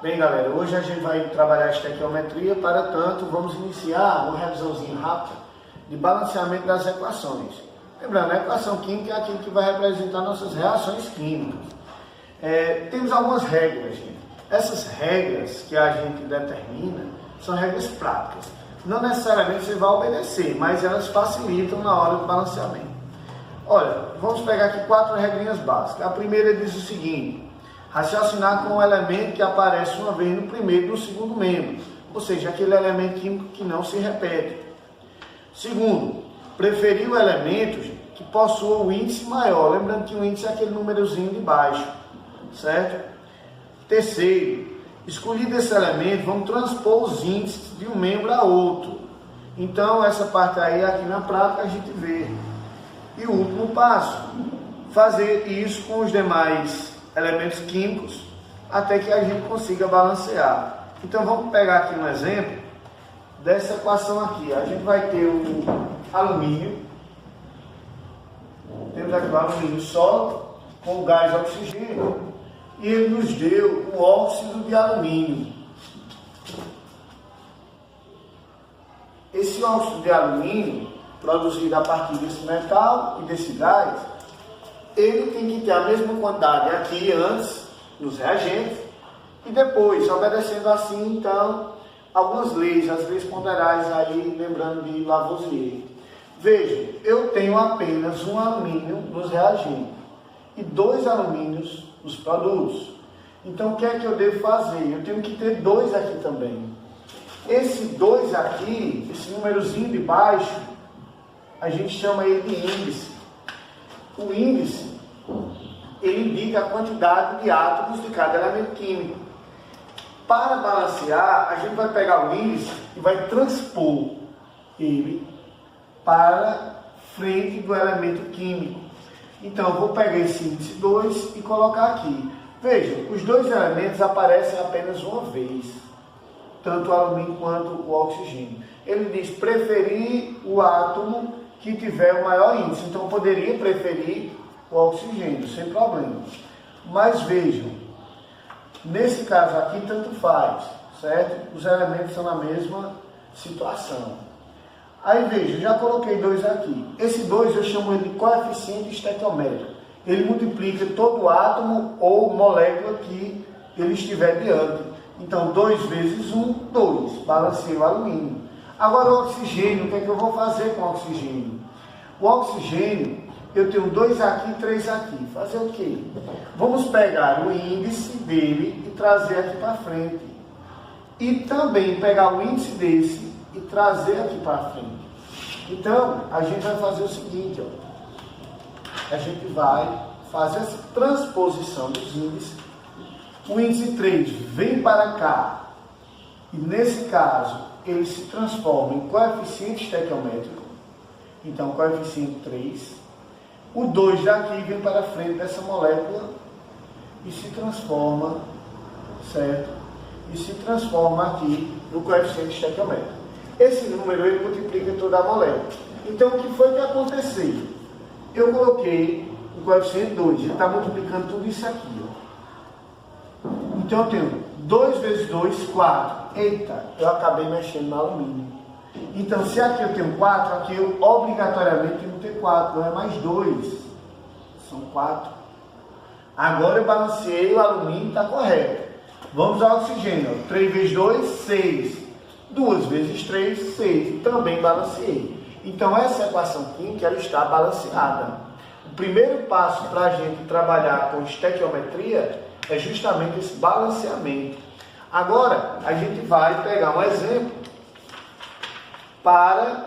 Bem, galera, hoje a gente vai trabalhar a estequiometria, para tanto, vamos iniciar uma revisãozinha rápida de balanceamento das equações. Lembrando, a equação química é aquilo que vai representar nossas reações químicas. Temos algumas regras, gente. Essas regras que a gente determina são regras práticas. Não necessariamente você vai obedecer, mas elas facilitam na hora do balanceamento. Olha, vamos pegar aqui 4 regrinhas básicas. A primeira diz o seguinte: raciocinar com um elemento que aparece uma vez no primeiro e no segundo membro, ou seja, aquele elemento químico que não se repete. Segundo, preferir o elemento que possua o índice maior, lembrando que o índice é aquele númerozinho de baixo, certo? Terceiro, escolher desse elemento, vamos transpor os índices de um membro a outro. Então, essa parte aí, aqui na prática, a gente vê. E o último passo, fazer isso com os demais elementos químicos, até que a gente consiga balancear. Então, vamos pegar aqui um exemplo dessa equação aqui. A gente vai ter o alumínio, temos aqui o alumínio sólido com o gás oxigênio, e ele nos deu o óxido de alumínio. Esse óxido de alumínio, produzido a partir desse metal e desse gás, ele tem que ter a mesma quantidade aqui antes, nos reagentes, e depois, obedecendo assim, então, algumas leis, as leis ponderais aí, lembrando de Lavoisier. Veja, eu tenho apenas um alumínio nos reagentes e 2 alumínios nos produtos. Então, o que é que eu devo fazer? Eu tenho que ter 2 aqui também. Esse 2 aqui, esse númerozinho de baixo, a gente chama ele de índice. O índice, ele indica a quantidade de átomos de cada elemento químico. Para balancear, a gente vai pegar o índice e vai transpor ele para frente do elemento químico. Então, eu vou pegar esse índice 2 e colocar aqui. Veja, os 2 elementos aparecem apenas uma vez, tanto o alumínio quanto o oxigênio. Ele diz preferir o átomo que tiver o maior índice. Então, eu poderia preferir o oxigênio, sem problema. Mas vejam, nesse caso aqui, tanto faz, certo? Os elementos são na mesma situação. Aí veja, já coloquei 2 aqui. Esse 2 eu chamo ele de coeficiente estequiométrico. Ele multiplica todo átomo ou molécula que ele estiver diante. Então, 2 vezes 1, 2. Balanceio o alumínio. Agora, o oxigênio, o que é que eu vou fazer com o oxigênio? O oxigênio, eu tenho 2 aqui e 3 aqui. Fazer o quê? Vamos pegar o índice dele e trazer aqui para frente. E também pegar o índice desse e trazer aqui para frente. Então, a gente vai fazer o seguinte, ó. A gente vai fazer essa transposição dos índices. O índice 3 vem para cá. E nesse caso, ele se transforma em coeficiente estequiométrico. Então, coeficiente 3. O 2 daqui vem para frente dessa molécula e se transforma, certo? E se transforma aqui no coeficiente estequiométrico. Esse número ele multiplica toda a molécula. Então, o que foi que aconteceu? Eu coloquei o coeficiente 2, ele está multiplicando tudo isso aqui, ó. Então, eu tenho 2 vezes 2, 4. Eita, eu acabei mexendo no alumínio. Então, se aqui eu tenho 4, aqui eu obrigatoriamente tenho que ter 4, não é mais 2. São 4. Agora eu balanceei o alumínio, está correto. Vamos ao oxigênio. 3 vezes 2, 6. 2 vezes 3, 6. Também balanceei. Então, essa equação química ela está balanceada. O primeiro passo para a gente trabalhar com estequiometria é justamente esse balanceamento. Agora, a gente vai pegar um exemplo para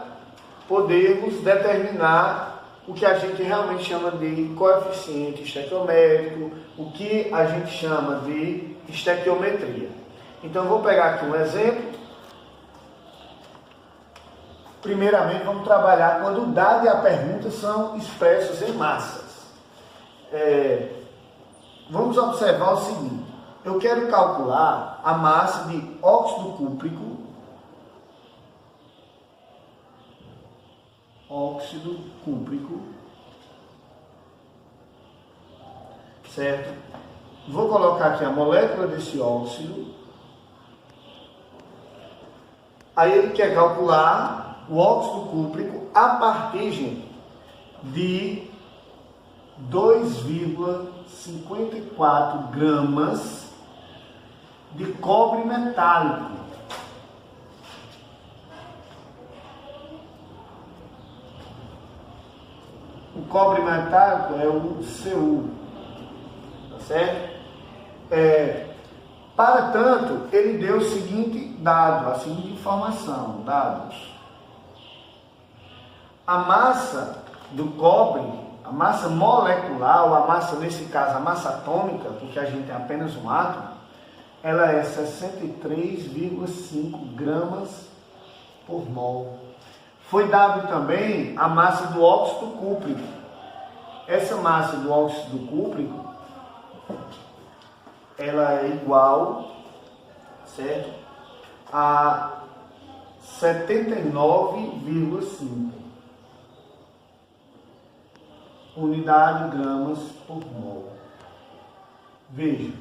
podermos determinar o que a gente realmente chama de coeficiente estequiométrico, o que a gente chama de estequiometria. Então, vou pegar aqui um exemplo. Primeiramente, vamos trabalhar quando o dado e a pergunta são expressos em massas. Vamos observar o seguinte. Eu quero calcular a massa de óxido cúprico, certo? Vou colocar aqui a molécula desse óxido Aí ele quer calcular o óxido cúprico a partir, gente, de 2,54 gramas de cobre metálico. O cobre metálico é o Cu, tá certo? Para tanto, ele deu o seguinte dado, a seguinte informação, dados. A massa do cobre, a massa molecular, ou a massa, nesse caso, a massa atômica, porque a gente tem apenas um átomo, ela é 63,5 gramas por mol. Foi dado também a massa do óxido cúprico. Essa massa do óxido cúprico, ela é igual, certo, a 79,5 unidade gramas por mol. Veja,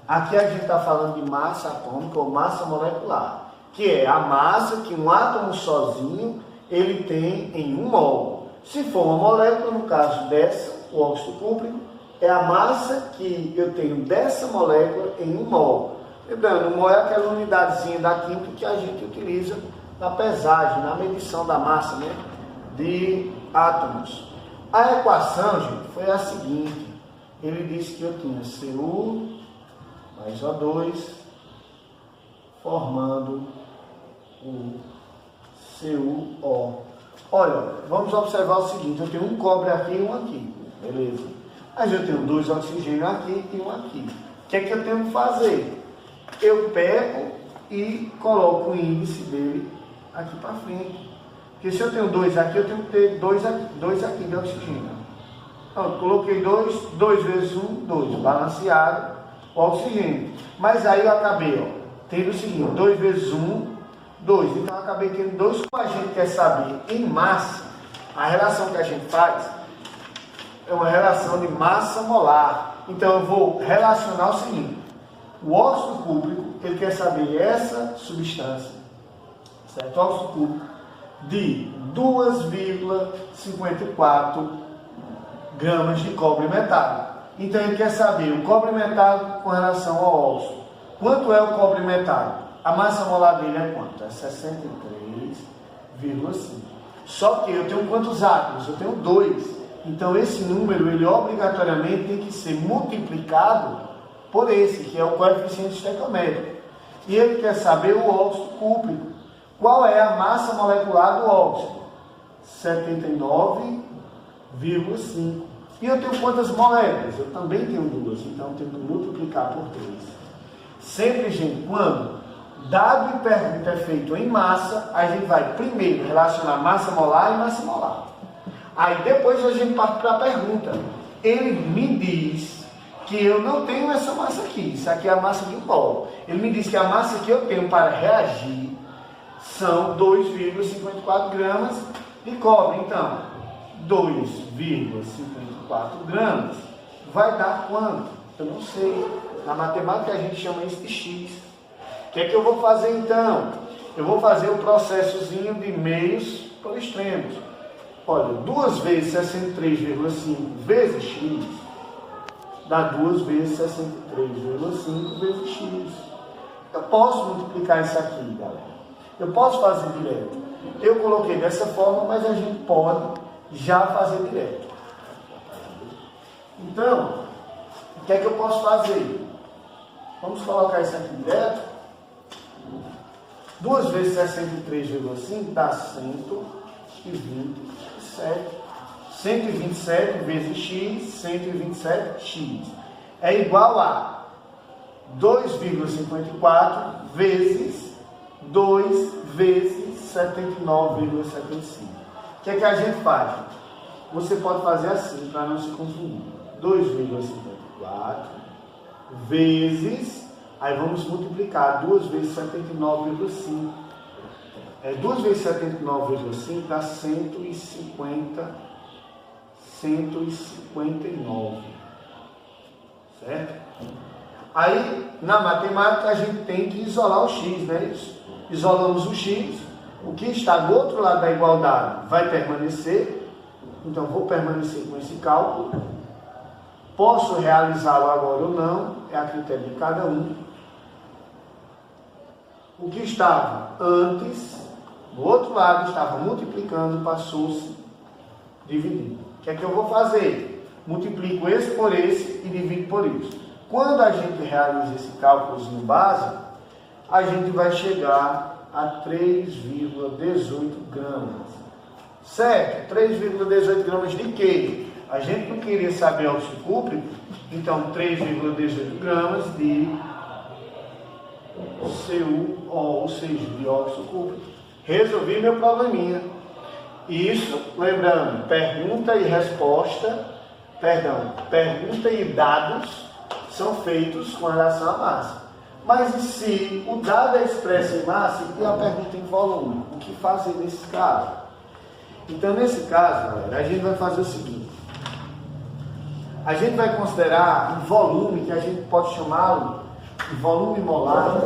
aqui a gente está falando de massa atômica ou massa molecular, que é a massa que um átomo sozinho ele tem em 1 mol. Se for uma molécula, no caso dessa, o óxido cúprico, é a massa que eu tenho dessa molécula em 1 mol. Lembrando, 1 mol é aquela unidadezinha da química que a gente utiliza na pesagem, na medição da massa, né, de átomos. A equação, gente, foi a seguinte. Ele disse que eu tinha Cu mais O2 formando o CuO. Olha, vamos observar o seguinte, eu tenho um cobre aqui e um aqui, beleza? Mas eu tenho 2 oxigênios aqui e um aqui. O que é que eu tenho que fazer? Eu pego e coloco o índice dele aqui para frente. Porque se eu tenho 2 aqui, eu tenho que ter 2 aqui de oxigênio. Então, eu coloquei 2 vezes 1, 2, balanceado o oxigênio. Mas aí eu acabei, ó, tendo o seguinte, 2 vezes 1, 2. Então eu acabei tendo 2. Como a gente quer saber em massa, a relação que a gente faz é uma relação de massa molar. Então eu vou relacionar o seguinte, o óxido cúprico, ele quer saber essa substância, certo? O óxido cúprico de 2,54 gramas de cobre metálico. Então ele quer saber o cobre metálico com relação ao óxido. Quanto é o cobre metálico? A massa molar dele é quanto? É 63,5. Só que eu tenho quantos átomos? Eu tenho 2. Então esse número, ele obrigatoriamente tem que ser multiplicado por esse, que é o coeficiente estequiométrico. E ele quer saber o óxido cúprico. Qual é a massa molecular do óxido? 79,5. E eu tenho quantas moléculas? Eu também tenho 2, então eu tenho que multiplicar por 3. Sempre, gente, quando dado e pergunta é feito em massa, a gente vai primeiro relacionar massa molar e massa molar. Aí depois a gente parte para a pergunta. Ele me diz que eu não tenho essa massa aqui, isso aqui é a massa de um mol. Ele me diz que a massa que eu tenho para reagir são 2,54 gramas de cobre. Então, 2,54 gramas vai dar quanto? Eu não sei. Na matemática a gente chama isso de X. O que é que eu vou fazer então? Eu vou fazer o processozinho de meios por extremos. Olha, 2 vezes 63,5 vezes X dá 2 vezes 63,5 vezes X. Eu posso multiplicar isso aqui, galera. Eu posso fazer direto. Eu coloquei dessa forma, mas a gente pode já fazer direto. Então, o que é que eu posso fazer? Vamos colocar isso aqui direto. 2 vezes 63,5 dá 127. 127 vezes x, 127x. É igual a 2,54 vezes 2 vezes 79,75. O que é que a gente faz? Você pode fazer assim, para não se confundir. 2,54 vezes, aí vamos multiplicar 2 vezes 79,5. 2 vezes 79,5 dá 159. Certo? Aí, na matemática, a gente tem que isolar o x, né? Isolamos o x, O que está do outro lado da igualdade vai permanecer. Então, vou permanecer com esse cálculo. Posso realizá-lo agora ou não, é a critério de cada um. O que estava antes, do outro lado, estava multiplicando, passou-se dividindo. O que é que eu vou fazer? Multiplico esse por esse e divido por isso. Quando a gente realiza esse cálculozinho básico, a gente vai chegar a 3,18 gramas. Certo? 3,18 gramas de quê? A gente não queria saber óxido cúprico, então 3,18 gramas de CuO, ou seja, de óxido cúprico. Resolvi meu probleminha. Isso, lembrando, pergunta e dados são feitos com relação à massa. Mas e se o dado é expresso em massa e a pergunta em volume? O que fazer nesse caso? Então, nesse caso, galera, a gente vai fazer o seguinte. A gente vai considerar um volume que a gente pode chamá-lo de volume molar.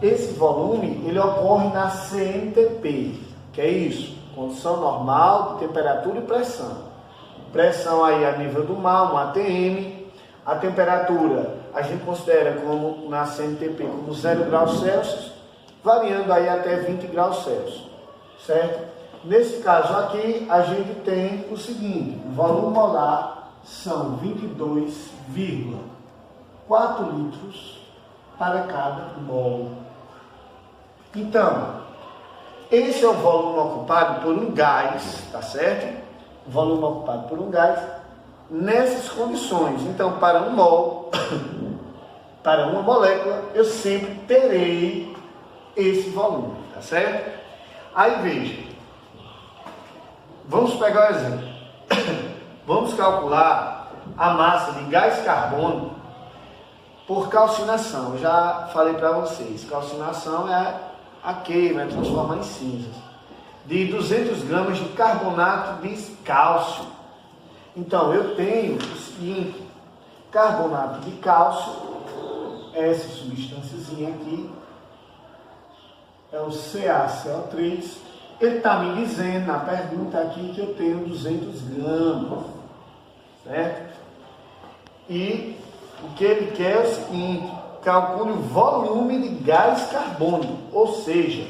Esse volume, ele ocorre na CNTP, que é isso, condição normal de temperatura e pressão. Pressão aí a nível do mar, um ATM. A temperatura a gente considera como na CNTP como 0 graus Celsius, variando aí até 20 graus Celsius, certo? Nesse caso aqui, a gente tem o seguinte, o volume molar são 22,4 litros para cada mol. Então, esse é o volume ocupado por um gás, tá certo? O volume ocupado por um gás nessas condições. Então, para um mol, para uma molécula, eu sempre terei esse volume, tá certo? Aí veja, vamos pegar o exemplo. Vamos calcular a massa de gás carbônico por calcinação. Eu já falei para vocês, calcinação é a queima, é transformar em cinzas. De 200 gramas de carbonato de cálcio. Então, eu tenho o seguinte, carbonato de cálcio, essa substânciazinha aqui, é o CaCO3, ele está me dizendo na pergunta aqui que eu tenho 200 gramas, certo? E o que ele quer é o seguinte, calcule o volume de gás carbônico, ou seja,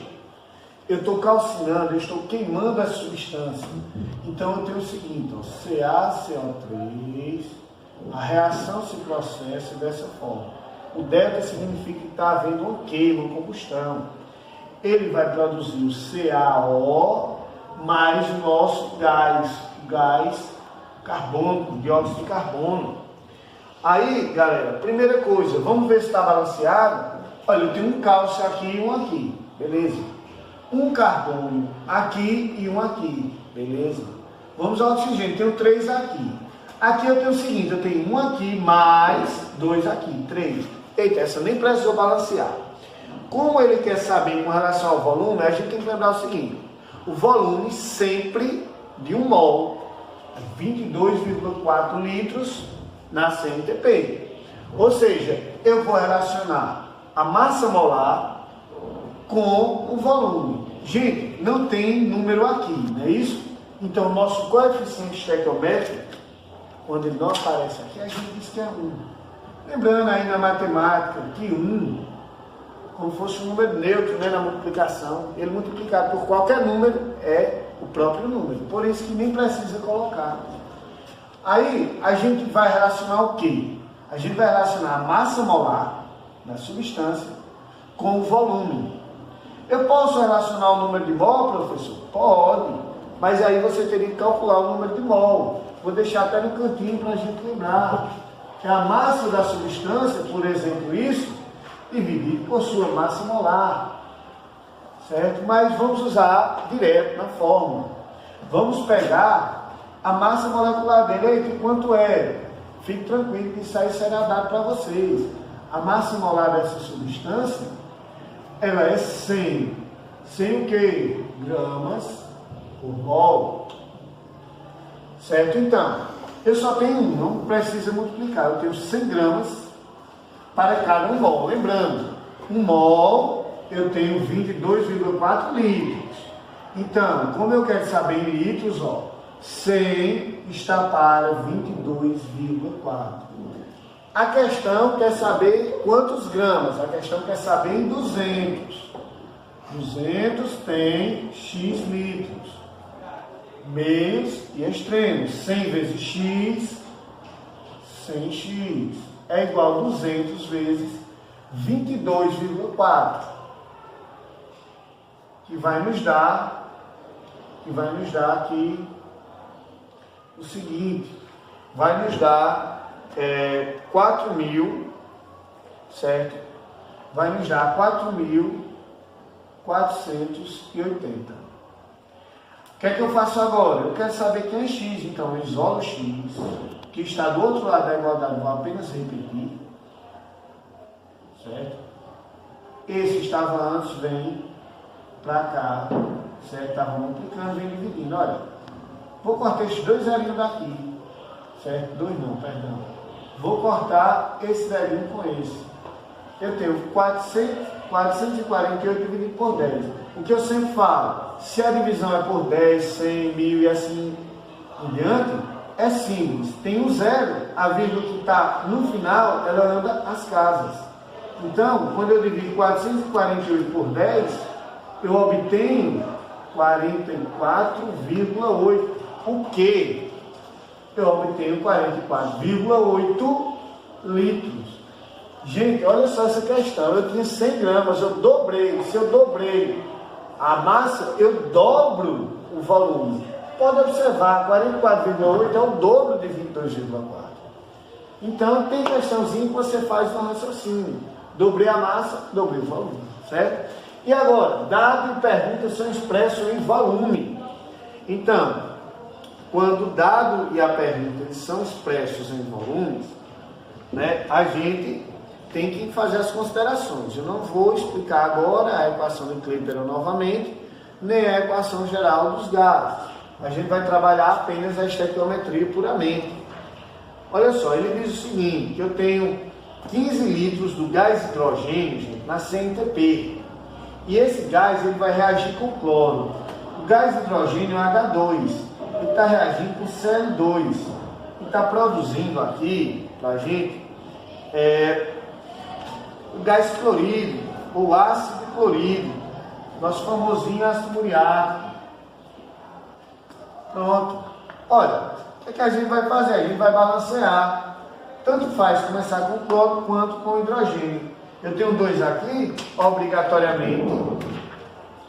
eu estou calcinando, eu estou queimando a substância. Então eu tenho o seguinte, ó, CaCO3, a reação se processa dessa forma. O delta significa que está havendo uma queima, uma combustão. Ele vai produzir o CaO mais o nosso gás carbônico, dióxido de carbono. Aí, galera, primeira coisa, vamos ver se está balanceado. Olha, eu tenho um cálcio aqui e um aqui, beleza? Um carbono aqui e um aqui, beleza? Vamos ao oxigênio, tenho 3 aqui. Aqui eu tenho o seguinte, eu tenho um aqui mais 2 aqui, 3. Eita, essa nem precisou balancear. Como ele quer saber com relação ao volume, a gente tem que lembrar o seguinte, o volume sempre de um mol é 22,4 litros na CNTP. Ou seja, eu vou relacionar a massa molar com o volume. Gente, não tem número aqui, não é isso? Então, o nosso coeficiente estequiométrico, quando ele não aparece aqui, a gente diz que é 1. Lembrando aí na matemática que 1, como fosse um número neutro, né, na multiplicação, ele multiplicado por qualquer número é o próprio número. Por isso que nem precisa colocar. Aí, a gente vai relacionar o quê? A gente vai relacionar a massa molar da substância com o volume. Eu posso relacionar o número de mol, professor? Pode, mas aí você teria que calcular o número de mol. Vou deixar até no cantinho para a gente lembrar que a massa da substância, por exemplo, isso, dividido por sua massa molar, certo? Mas vamos usar direto na fórmula. Vamos pegar a massa molecular dele. Eita, quanto é? Fique tranquilo que isso aí será dado para vocês. A massa molar dessa substância, ela é 100 o quê? Gramas por mol. Certo? Então, eu só tenho um, não precisa multiplicar. Eu tenho 100 gramas para cada um mol. Lembrando, um mol eu tenho 22,4 litros. Então, como eu quero saber em litros, 100 está para 22,4. A questão quer saber quantos gramas, a questão quer saber em 200. 200 tem X litros. Meios e extremos. 100 vezes X, 100x. É igual a 200 vezes 22,4. Que vai nos dar aqui o seguinte. Vai nos dar 4.000, certo? Vai nos dar 4.480. O que é que eu faço agora? Eu quero saber quem é x, então eu isolo x, que está do outro lado da igualdade, vou apenas repetir, certo? Esse estava antes, vem para cá, certo? Estava multiplicando, vem dividindo. Olha, vou cortar esses dois zerinhos daqui, certo? Dois não, perdão. Vou cortar esse zerinho com esse. Eu tenho 448 dividido por 10. O que eu sempre falo, se a divisão é por 10, 100, 1000 e assim em diante, é simples. Tem um zero, a vírgula que está no final, ela anda as casas. Então, quando eu divido 448 por 10, eu obtenho 44,8. Por quê? Eu obtenho 44,8 litros. Gente, olha só essa questão. Eu tinha 100 gramas, eu dobrei. Se eu dobrei a massa, eu dobro o volume. Pode observar, 44,8 é o dobro de 22,4. Então, tem questãozinha que você faz no raciocínio. Dobrei a massa, dobrei o volume, certo? E agora, dado e pergunta são expressos em volume. Então, quando o dado e a pergunta eles são expressos em volumes, né, a gente tem que fazer as considerações. Eu não vou explicar agora a equação de Klepper novamente, nem a equação geral dos gases. A gente vai trabalhar apenas a estequiometria puramente. Olha só, ele diz o seguinte, que eu tenho 15 litros do gás hidrogênio, gente, na CNTP. E esse gás ele vai reagir com cloro. O gás hidrogênio é H2. Ele está reagindo com Cl2. E está produzindo aqui, para a gente, o gás clorídrico, ou ácido clorídrico, nosso famosinho ácido muriático. Pronto. Olha, o que a gente vai fazer? A gente vai balancear. Tanto faz começar com cloro quanto com hidrogênio. Eu tenho 2 aqui, obrigatoriamente,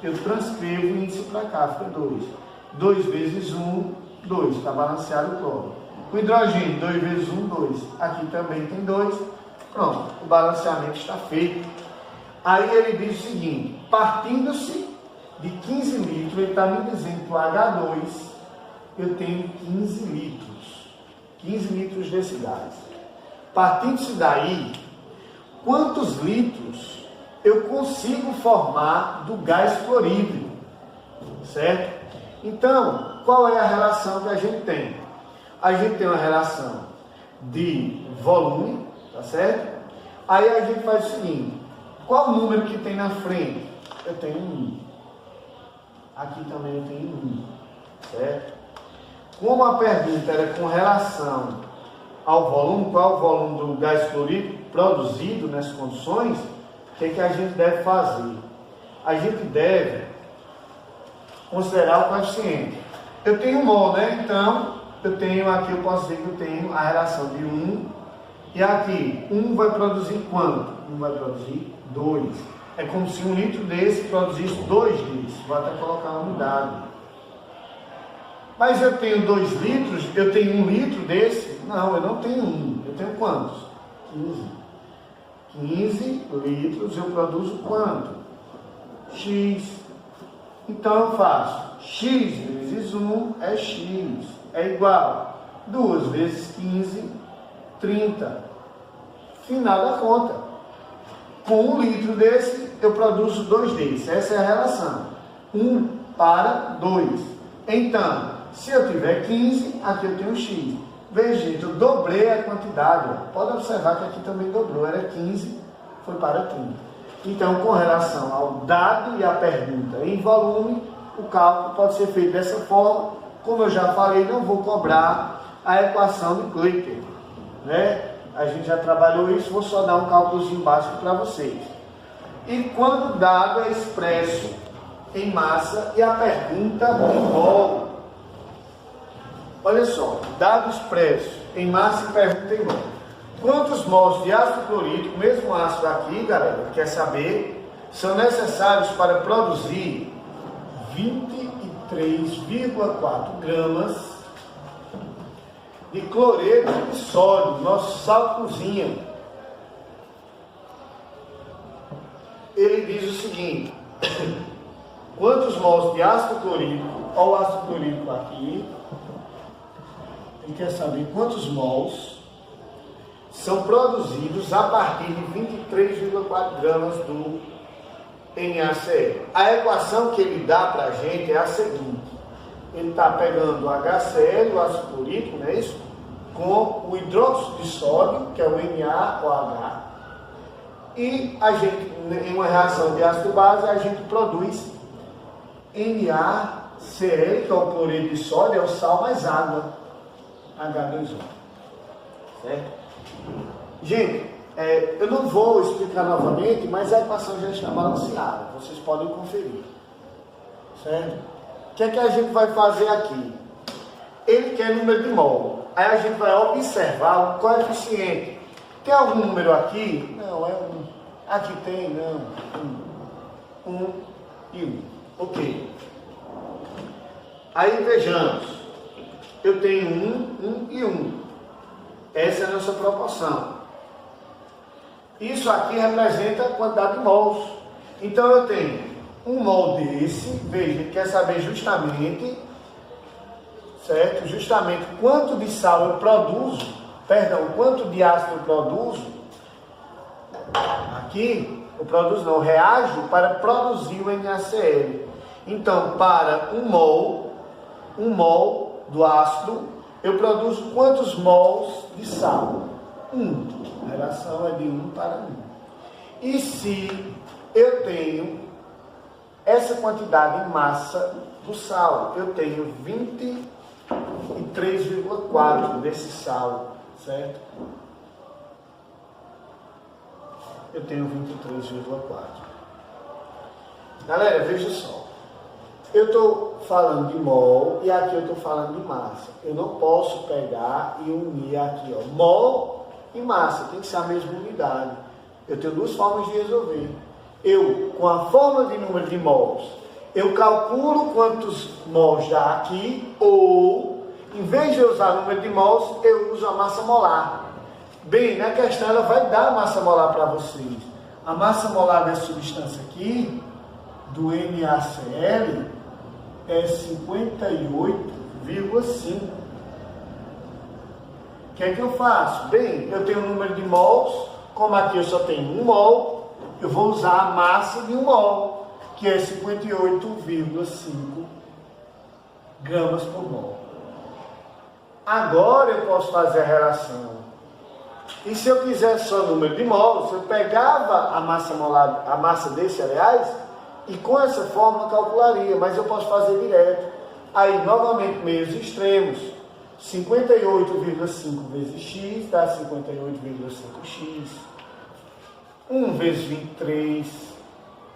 eu transcrevo o índice para cá, fica 2. 2 vezes 1, 2, está balanceado o cloro. O hidrogênio, 2 vezes 1, 2. Aqui também tem 2. Pronto, o balanceamento está feito. Aí ele diz o seguinte, partindo-se de 15 litros, ele está me dizendo que o H2, eu tenho 15 litros. 15 litros desse gás. Partindo-se daí, quantos litros eu consigo formar do gás clorídrico? Certo? Então, qual é a relação que a gente tem? A gente tem uma relação de volume, tá certo? Aí a gente faz o seguinte, qual o número que tem na frente? Eu tenho 1. Aqui também eu tenho 1, certo? Como a pergunta era com relação ao volume, qual é o volume do gás clorídrico produzido nessas condições, o que é que a gente deve fazer? A gente deve considerar o coeficiente. Eu tenho mol, né? Então, eu tenho aqui, eu posso dizer que eu tenho a relação de 1, e aqui, 1 vai produzir quanto? 1 vai produzir 2. É como se 1 litro desse produzisse 2 litros. Vou até colocar uma unidade. Mas eu tenho 2 litros, eu tenho 1 litro desse? Não, eu não tenho 1. Eu tenho quantos? 15. 15 litros eu produzo quanto? X. Então eu faço x vezes 1 é x. É igual 2 vezes 15, 30. Final da conta. Com 1 litro desse, eu produzo 2 desses. Essa é a relação. 1 para 2. Então, se eu tiver 15, aqui eu tenho x. Veja, gente, eu dobrei a quantidade. Pode observar que aqui também dobrou. Era 15, foi para 30. Então, com relação ao dado e à pergunta em volume, o cálculo pode ser feito dessa forma. Como eu já falei, não vou cobrar a equação de Clipper, né? A gente já trabalhou isso, vou só dar um cálculozinho básico para vocês. E quando o dado é expresso em massa e a pergunta em mol. Olha só, dado expresso em massa e pergunta em mol. Quantos mols de ácido clorídrico, mesmo ácido aqui, galera, quer saber, são necessários para produzir 23,4 gramas de cloreto de sódio, nosso sal de cozinha. Ele diz o seguinte: quantos mols de ácido clorídrico, olha o ácido clorídrico aqui, ele quer saber quantos mols são produzidos a partir de 23,4 gramas do NaCl. A equação que ele dá para a gente é a seguinte: ele está pegando o HCl, o ácido clorídrico, não é isso? Com o hidróxido de sódio, que é o NaOH, e a gente, em uma reação de ácido-base, a gente produz NaCl, que é o cloreto de sódio, é o sal mais água, H2O. Certo? Gente, eu não vou explicar novamente, mas a equação já está balanceada, vocês podem conferir. Certo? O que é que a gente vai fazer aqui? Ele quer número de mol. Aí a gente vai observar o coeficiente. Tem algum número aqui? Não, é 1. Aqui tem, não. 1 e 1. Ok. Aí vejamos. Eu tenho 1 e 1. Essa é a nossa proporção. Isso aqui representa a quantidade de mols. Então eu tenho um mol desse, veja, ele quer saber justamente, certo? Justamente quanto de sal eu produzo, perdão, quanto de ácido eu produzo. Aqui, eu produzo não, eu reajo para produzir o NaCl. Então, para um mol do ácido, eu produzo quantos mols de sal? 1. A relação é de 1 para 1. E se eu tenho essa quantidade em massa do sal, eu tenho 23,4 desse sal, certo? Eu tenho 23,4. Galera, veja só. Eu estou falando de mol e aqui eu estou falando de massa. Eu não posso pegar e unir aqui, ó, mol e massa. Tem que ser a mesma unidade. Eu tenho duas formas de resolver. Eu, com a fórmula de número de mols, eu calculo quantos mols dá aqui, ou, em vez de eu usar o número de mols, eu uso a massa molar. Bem, na questão ela vai dar a massa molar para vocês. A massa molar dessa substância aqui, do NaCl, é 58,5. O que é que eu faço? Bem, eu tenho um número de mols, como aqui eu só tenho 1 mol, eu vou usar a massa de 1 mol, que é 58,5 gramas por mol. Agora eu posso fazer a relação. E se eu quisesse só o número de mols, eu pegava a massa molar, a massa desse, aliás, e com essa fórmula calcularia, mas eu posso fazer direto. Aí, novamente, meios extremos. 58,5 vezes x dá 58,5x. 1 vezes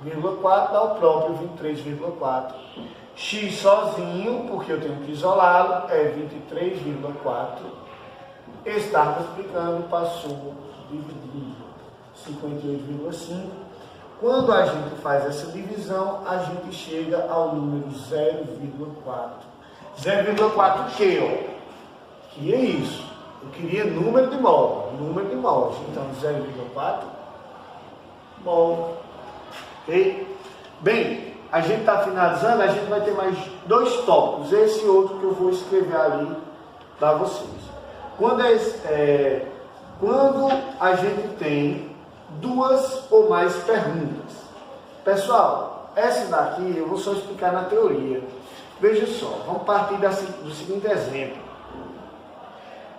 23,4 dá o próprio 23,4. X sozinho, porque eu tenho que isolá-lo, é 23,4. Está multiplicando, passou dividindo 58,5. Quando a gente faz essa divisão, a gente chega ao número 0,4. 0,4 que, ó? Que é isso? Eu queria número de mol. Número de mols. Então, 0,4 mol. Ok? Bem, a gente está finalizando, a gente vai ter mais 2 tópicos. Esse e outro que eu vou escrever ali para vocês. Quando a gente tem 2 ou mais perguntas. Pessoal, essa daqui eu vou só explicar na teoria. Veja só, vamos partir do seguinte exemplo.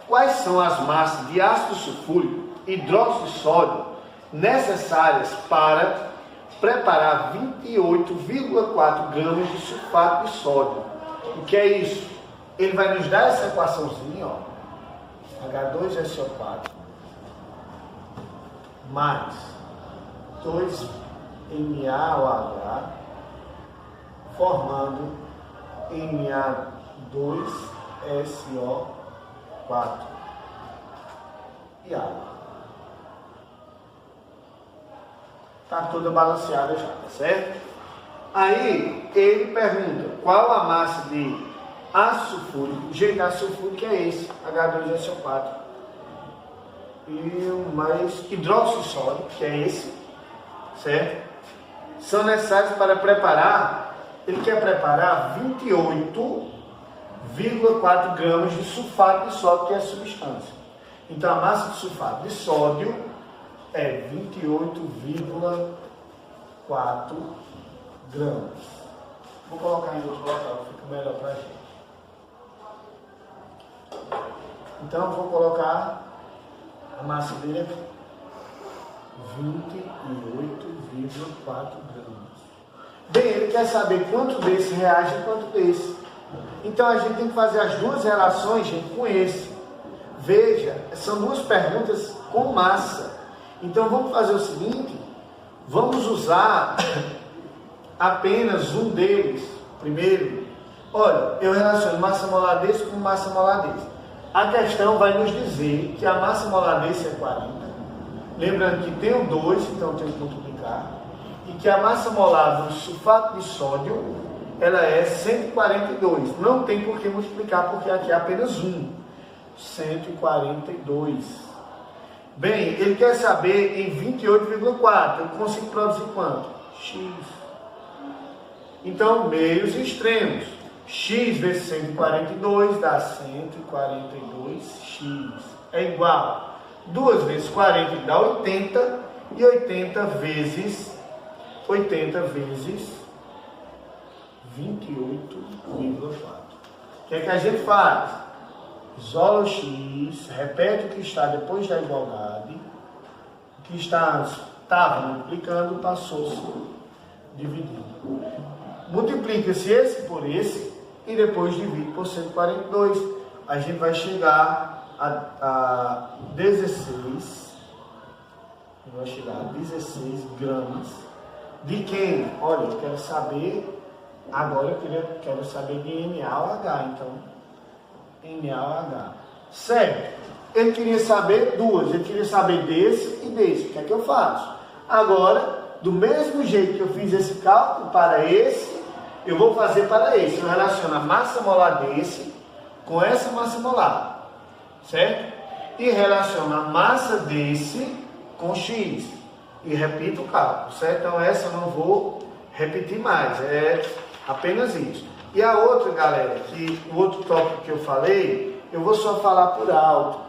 Quais são as massas de ácido sulfúrico, hidróxido de sódio, necessárias para preparar 28,4 gramas de sulfato de sódio. O que é isso? Ele vai nos dar essa equaçãozinha, ó, H2SO4 mais 2NaOH formando Na2SO4 e água. Está toda balanceada já, tá certo? Aí ele pergunta qual a massa de ácido sulfúrico. O jeito de ácido sulfúrico é esse, H2SO4. E mais hidróxido de sódio, que é esse, certo? São necessários para preparar, ele quer preparar 28,4 gramas de sulfato de sódio, que é a substância. Então a massa de sulfato de sódio é 28,4 gramas. Vou colocar em outro local, fica melhor para a gente. Então vou colocar a massa dele aqui, 28,4 gramas. Bem, ele quer saber quanto desse reage e quanto desse. Então a gente tem que fazer as duas relações, gente, com esse. Veja, são duas perguntas com massa. Então vamos fazer o seguinte, vamos usar apenas um deles. Primeiro, olha, eu relaciono massa molar desse com massa molar desse. A questão vai nos dizer que a massa molar desse é 40. Lembrando que tem o 2, então tem que multiplicar. E que a massa molar do sulfato de sódio, ela é 142. Não tem por que multiplicar, porque aqui é apenas 1. 142. Bem, ele quer saber em 28,4. Eu consigo produzir quanto? X. Então, meios e extremos. X vezes 142 dá 142x. É igual. 2 vezes 40 dá 80. E 80 vezes 28,4. O que é que a gente faz? Isola o x, repete o que está depois da igualdade. O que estava multiplicando passou-se dividindo. Multiplica-se esse por esse e depois divide por 142. A gente vai chegar a 16. Vai chegar a 16 gramas. De quem? Olha, eu quero saber. Agora eu quero saber de NaOH, então. NaOH. Certo. Ele queria saber duas. Ele queria saber desse e desse. O que é que eu faço? Agora, do mesmo jeito que eu fiz esse cálculo para esse, eu vou fazer para esse. Eu relaciono a massa molar desse com essa massa molar. Certo? E relaciono a massa desse com X. E repito o cálculo. Certo? Então essa eu não vou repetir mais. É apenas isso. E a outra, galera, que o outro tópico que eu falei, eu vou só falar por alto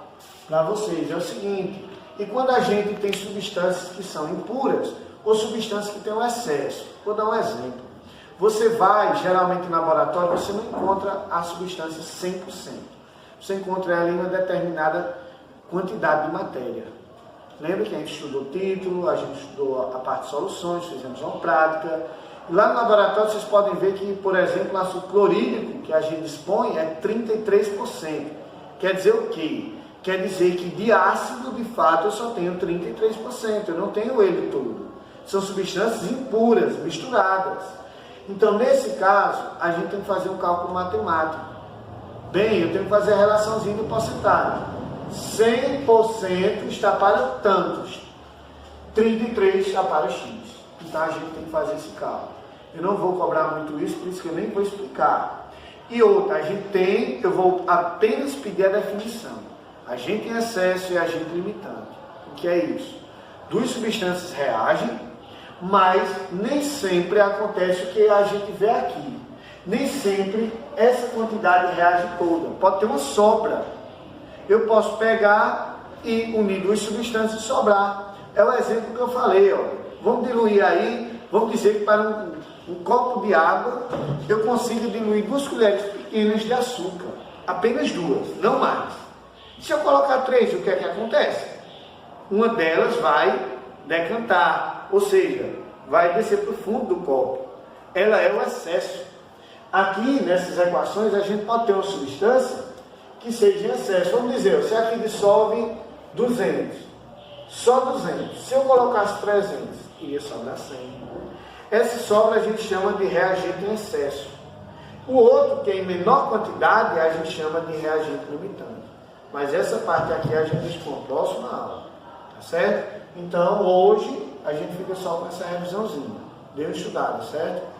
para vocês. É o seguinte, e quando a gente tem substâncias que são impuras ou substâncias que têm um excesso, vou dar um exemplo. Você vai, geralmente, no laboratório, você não encontra a substância 100%. Você encontra ela em uma determinada quantidade de matéria. Lembra que a gente estudou o título, a gente estudou a parte de soluções, fizemos uma prática. Lá no laboratório vocês podem ver que, por exemplo, o ácido clorídrico que a gente dispõe é 33%. Quer dizer o quê? Quer dizer que de ácido, de fato, eu só tenho 33%, eu não tenho ele todo. São substâncias impuras, misturadas. Então, nesse caso, a gente tem que fazer um cálculo matemático. Bem, eu tenho que fazer a relaçãozinha de porcentagem. 100% está para tantos, 33% está para X. Então, a gente tem que fazer esse cálculo. Eu não vou cobrar muito isso, por isso que eu nem vou explicar. E outra, eu vou apenas pedir a definição. Agente em excesso e agente limitante. O que é isso? Duas substâncias reagem, mas nem sempre acontece o que a gente vê aqui. Nem sempre essa quantidade reage toda. Pode ter uma sobra. Eu posso pegar e unir duas substâncias e sobrar. É o exemplo que eu falei, ó. Vamos diluir aí, vamos dizer que para um copo de água, eu consigo diluir 2 colheres pequenas de açúcar. Apenas 2, não mais. Se eu colocar 3, o que é que acontece? Uma delas vai decantar, ou seja, vai descer para o fundo do copo. Ela é o excesso. Aqui, nessas equações, a gente pode ter uma substância que seja em excesso. Vamos dizer, se aqui dissolve 200, só 200. Se eu colocasse 300, iria sobrar 100. Essa sobra a gente chama de reagente em excesso. O outro, que é em menor quantidade, a gente chama de reagente limitante. Mas essa parte aqui a gente expõe na próxima aula. Tá certo? Então, hoje, a gente fica só com essa revisãozinha. Deu estudado, certo?